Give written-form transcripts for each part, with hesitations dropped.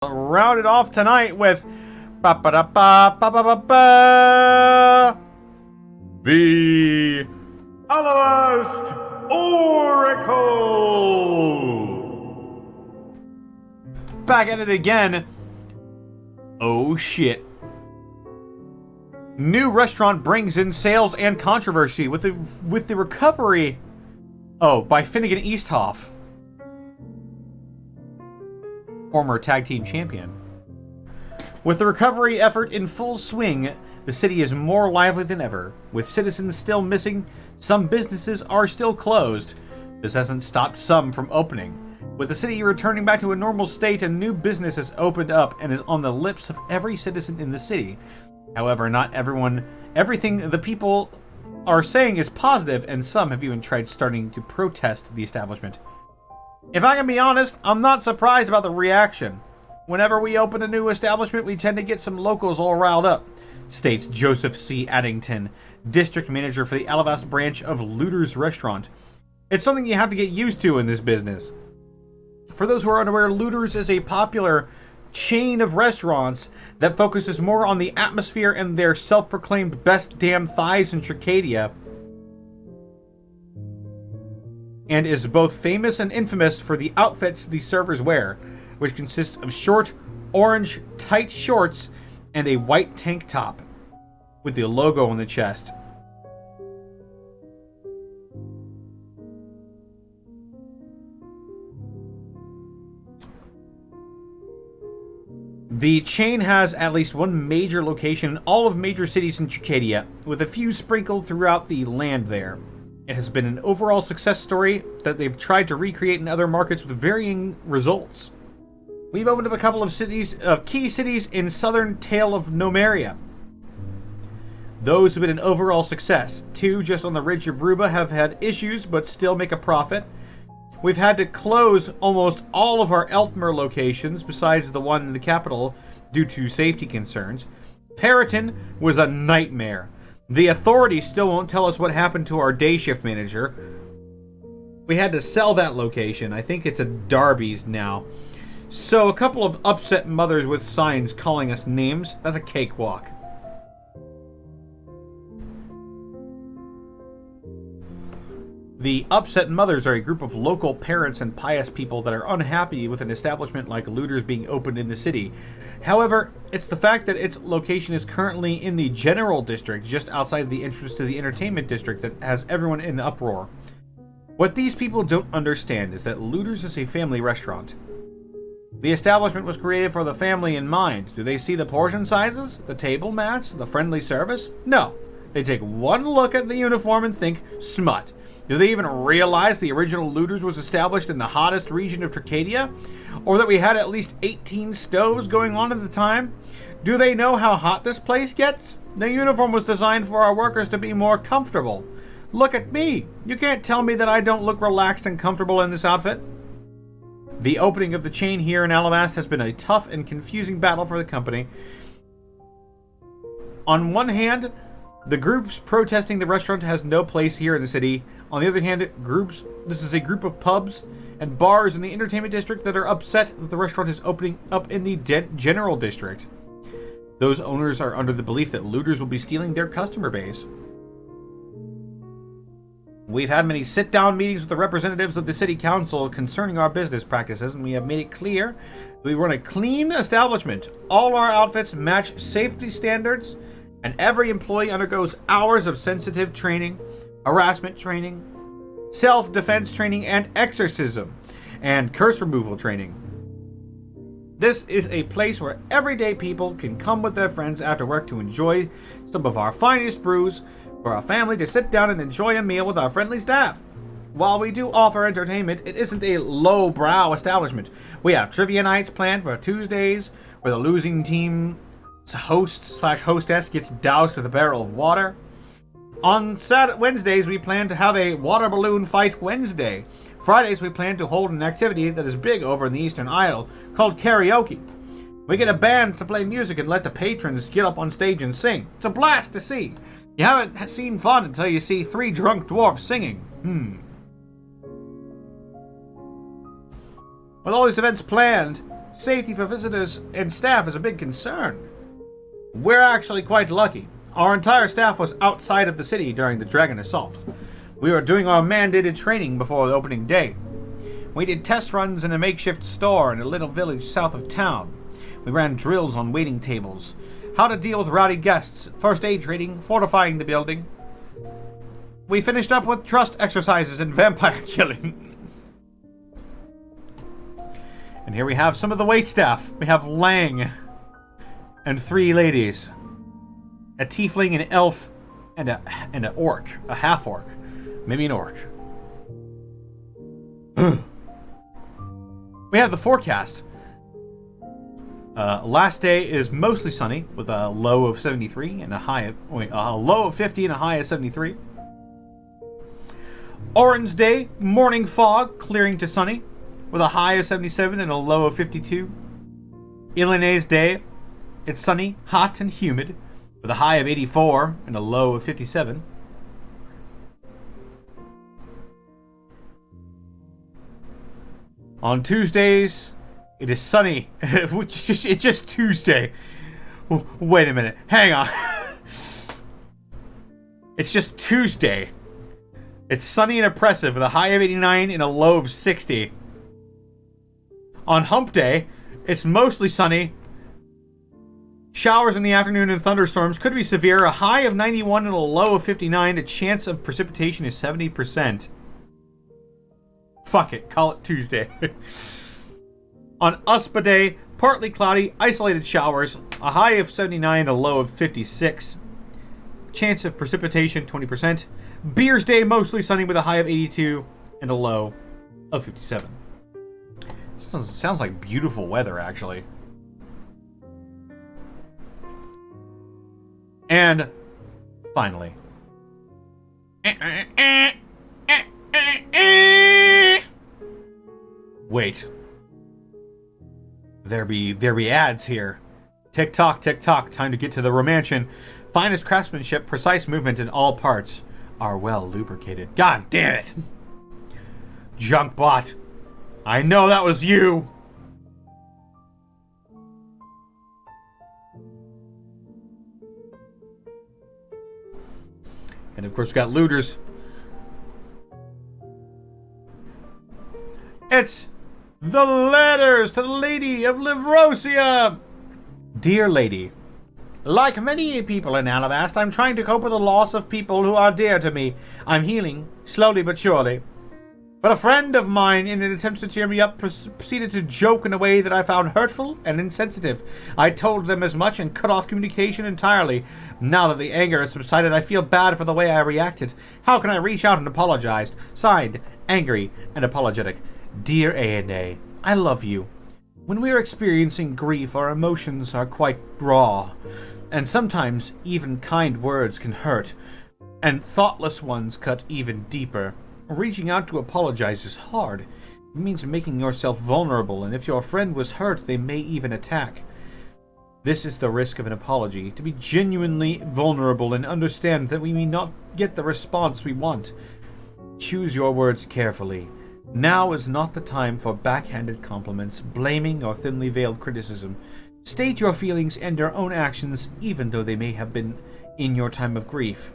Rounded off tonight with ba-ba-da-ba-ba-ba-ba-ba, the Alivast Oracle. Back at it again. Oh shit. New restaurant brings in sales and controversy with the recovery. Oh, by Finnegan Easthoff, former tag team champion. With the recovery effort in full swing, the city is more lively than ever. With citizens still missing, some businesses are still closed. This hasn't stopped some from opening. With the city returning back to a normal state, a new business has opened up and is on the lips of every citizen in the city. However, not everything the people are saying is positive, and some have even tried starting to protest the establishment. If I can be honest, I'm not surprised about the reaction. Whenever we open a new establishment, we tend to get some locals all riled up, states Joseph C. Addington, district manager for the Alivast branch of Looters Restaurant. It's something you have to get used to in this business. For those who are unaware, Looters is a popular chain of restaurants that focuses more on the atmosphere and their self-proclaimed best damn thighs in Tricadia, and is both famous and infamous for the outfits the servers wear, which consist of short, orange, tight shorts and a white tank top with the logo on the chest. The chain has at least one major location in all of major cities in Tricadia, with a few sprinkled throughout the land there. It has been an overall success story that they've tried to recreate in other markets with varying results. We've opened up a couple of key cities in southern Tale of Nomeria. Those have been an overall success. 2 just on the ridge of Ruba have had issues but still make a profit. We've had to close almost all of our Elthmer locations besides the one in the capital due to safety concerns. Periton was a nightmare. The authorities still won't tell us what happened to our day shift manager. We had to sell that location. I think it's a Darby's now. So a couple of upset mothers with signs calling us names. That's a cakewalk. The upset mothers are a group of local parents and pious people that are unhappy with an establishment like Looters being opened in the city. However, it's the fact that its location is currently in the general district, just outside the entrance to the entertainment district, that has everyone in uproar. What these people don't understand is that Looters is a family restaurant. The establishment was created for the family in mind. Do they see the portion sizes, the table mats, the friendly service? No. They take one look at the uniform and think, smut. Do they even realize the original Looters was established in the hottest region of Tricadia? Or that we had at least 18 stoves going on at the time? Do they know how hot this place gets? The uniform was designed for our workers to be more comfortable. Look at me. You can't tell me that I don't look relaxed and comfortable in this outfit. The opening of the chain here in Alivast has been a tough and confusing battle for the company. On one hand, the groups protesting the restaurant has no place here in the city. On the other hand, this is a group of pubs and bars in the entertainment district that are upset that the restaurant is opening up in the general district. Those owners are under the belief that Looters will be stealing their customer base. We've had many sit-down meetings with the representatives of the city council concerning our business practices, and we have made it clear we run a clean establishment. All our outfits match safety standards, and every employee undergoes hours of sensitive training, harassment training, self-defense training, and exorcism, and curse removal training. This is a place where everyday people can come with their friends after work to enjoy some of our finest brews, for our family to sit down and enjoy a meal with our friendly staff. While we do offer entertainment, it isn't a low-brow establishment. We have trivia nights planned for Tuesdays, where the losing team host/hostess gets doused with a barrel of water. On Wednesdays, we plan to have a water balloon fight Wednesday. Fridays, we plan to hold an activity that is big over in the Eastern Isle called karaoke. We get a band to play music and let the patrons get up on stage and sing. It's a blast to see. You haven't seen fun until you see 3 drunk dwarfs singing. With all these events planned, Safety for visitors and staff is a big concern. We're actually quite lucky. Our entire staff was outside of the city during the Dragon Assault. We were doing our mandated training before the opening day. We did test runs in a makeshift store in a little village south of town. We ran drills on waiting tables, how to deal with rowdy guests, first aid training, fortifying the building. We finished up with trust exercises and vampire killing. And here we have some of the waitstaff. We have Lang and 3 ladies. A tiefling, an elf, and an orc. A half-orc. Maybe an orc. We have the forecast. Last day is mostly sunny with a low of 73 and a low of 50 and a high of 73. Orange day, morning fog, clearing to sunny with a high of 77 and a low of 52. Illinois day, it's sunny, hot, and humid with a high of 84 and a low of 57. On Tuesdays, it is sunny. It's just Tuesday. Wait a minute. Hang on. It's just Tuesday. It's sunny and oppressive with a high of 89 and a low of 60. On Hump Day, it's mostly sunny. Showers in the afternoon and thunderstorms could be severe. A high of 91 and a low of 59. The chance of precipitation is 70%. Fuck it, call it Tuesday. On Uspa Day, partly cloudy, isolated showers, a high of 79, a low of 56. Chance of precipitation, 20%. Beers Day, mostly sunny with a high of 82 and a low of 57. Sounds like beautiful weather, actually. And finally, wait. There be ads here. Tick tock, time to get to the romantion. Finest craftsmanship, precise movement in all parts are well lubricated. God damn it! Junkbot. I know that was you! And of course we got looters. It's the letters to the Lady of Livrosia! Dear Lady, like many people in Alivast, I'm trying to cope with the loss of people who are dear to me. I'm healing, slowly but surely. But a friend of mine, in an attempt to cheer me up, proceeded to joke in a way that I found hurtful and insensitive. I told them as much and cut off communication entirely. Now that the anger has subsided, I feel bad for the way I reacted. How can I reach out and apologize? Signed, Angry and Apologetic. Dear A&A, I love you. When we are experiencing grief, our emotions are quite raw, and sometimes even kind words can hurt, and thoughtless ones cut even deeper. Reaching out to apologize is hard. It means making yourself vulnerable, and if your friend was hurt, they may even attack. This is the risk of an apology, to be genuinely vulnerable and understand that we may not get the response we want. Choose your words carefully. Now is not the time for backhanded compliments, blaming, or thinly veiled criticism. State your feelings and your own actions, even though they may have been in your time of grief.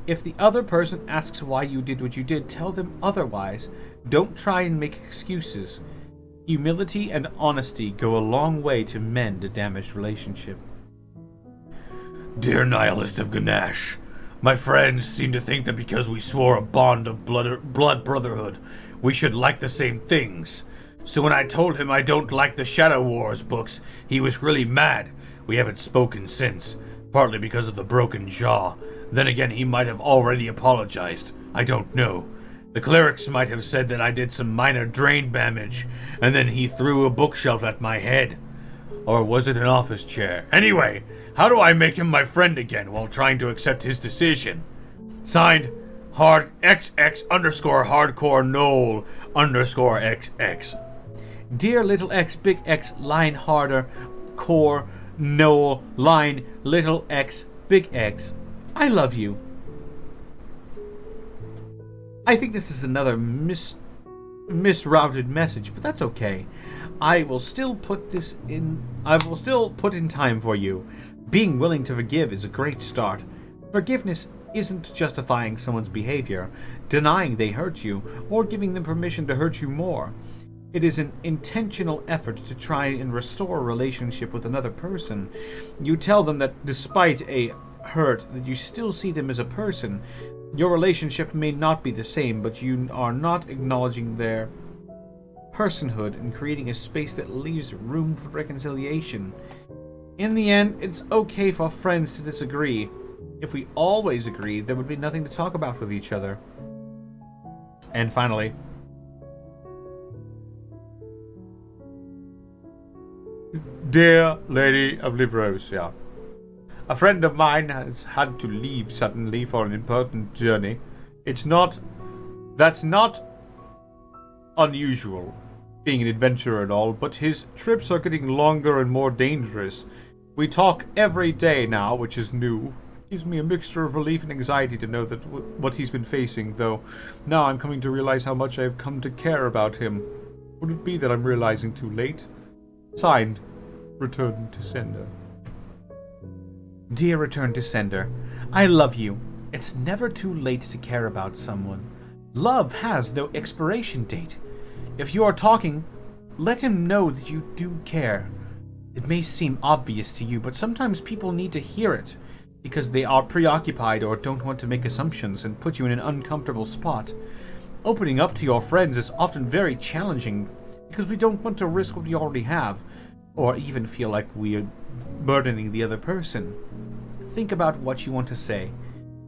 If the other person asks why you did what you did, tell them otherwise. Don't try and make excuses. Humility and honesty go a long way to mend a damaged relationship. Dear Nihilist of Ganesh, my friends seem to think that because we swore a bond of blood brotherhood, we should like the same things. So when I told him I don't like the Shadow Wars books, he was really mad. We haven't spoken since, partly because of the broken jaw. Then again, he might have already apologized. I don't know. The clerics might have said that I did some minor drain damage, and then he threw a bookshelf at my head. Or was it an office chair? Anyway, how do I make him my friend again while trying to accept his decision? Signed, hard XX underscore hardcore Knoll underscore XX. Dear little X, big X, line harder, core, Knoll, line, little X, big X. I love you. I think this is another misrouted message, but that's okay. I will still put in time for you. Being willing to forgive is a great start. Forgiveness isn't justifying someone's behavior, denying they hurt you, or giving them permission to hurt you more. It is an intentional effort to try and restore a relationship with another person. You tell them that despite a hurt, that you still see them as a person. Your relationship may not be the same, but you are not acknowledging their personhood and creating a space that leaves room for reconciliation. In the end, it's okay for friends to disagree. If we always agreed, there would be nothing to talk about with each other. And finally, Dear Lady of Livrosia, a friend of mine has had to leave suddenly for an important journey. That's not unusual, being an adventurer and all, but his trips are getting longer and more dangerous. We talk every day now, which is new. Gives me a mixture of relief and anxiety to know that what he's been facing, though now I'm coming to realize how much I've come to care about him. Would it be that I'm realizing too late? Signed, Return to Sender. Dear Return to Sender, I love you. It's never too late to care about someone. Love has no expiration date. If you are talking, let him know that you do care. It may seem obvious to you, but sometimes people need to hear it, because they are preoccupied or don't want to make assumptions and put you in an uncomfortable spot. Opening up to your friends is often very challenging, because we don't want to risk what we already have, or even feel like we are burdening the other person. Think about what you want to say.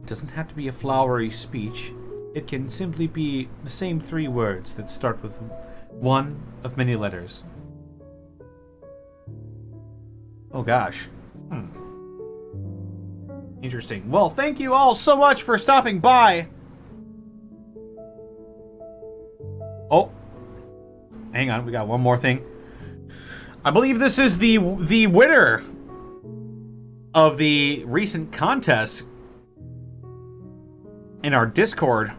It doesn't have to be a flowery speech. It can simply be the same 3 words that start with one of many letters. Oh gosh. Interesting. Well, thank you all so much for stopping by. Oh. Hang on, we got one more thing. I believe this is the winner of the recent contest in our Discord.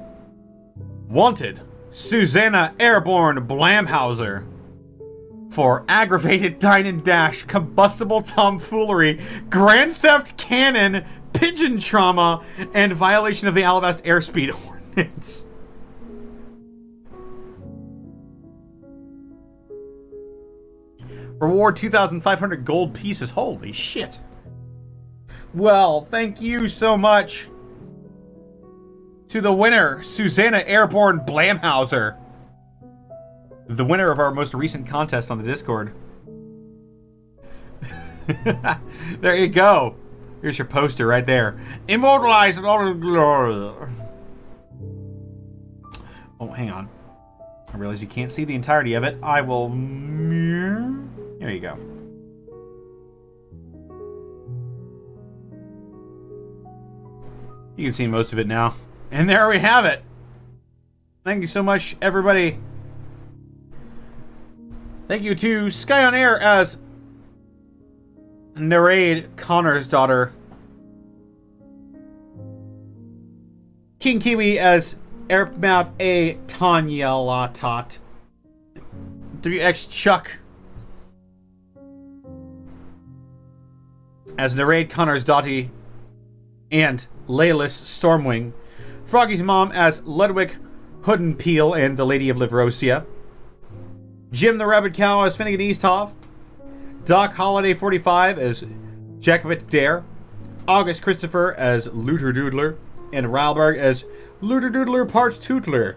Wanted, Susanna Airborne Blamhauser, for aggravated dine and dash, combustible tomfoolery, grand theft cannon, pigeon trauma, and violation of the Alivast airspeed ordinance. Reward 2,500 gold pieces. Holy shit. Well, thank you so much to the winner, Susanna Airborne Blamhauser, the winner of our most recent contest on the Discord. There you go. Here's your poster right there. Immortalized in all of glory. Oh, hang on. I realize you can't see the entirety of it. I will mirror. There you go. You can see most of it now. And there we have it. Thank you so much, everybody. Thank you to Sky on Air as Nereid Connor's daughter. King Kiwi as Airmav A. Tanya Latot. WX Chuck as Nereid Connor's daughter and Laylis Stormwing. Froggy's mom as Ludwig Hoodenpeel and the Lady of Livrosia. Jim the Rabbit Cow as Finnegan Easthoff. Doc Holiday 45 as Jacobit Dare. August Christopher as Looter Doodler. And Ralberg as Looter Doodler Part Tootler.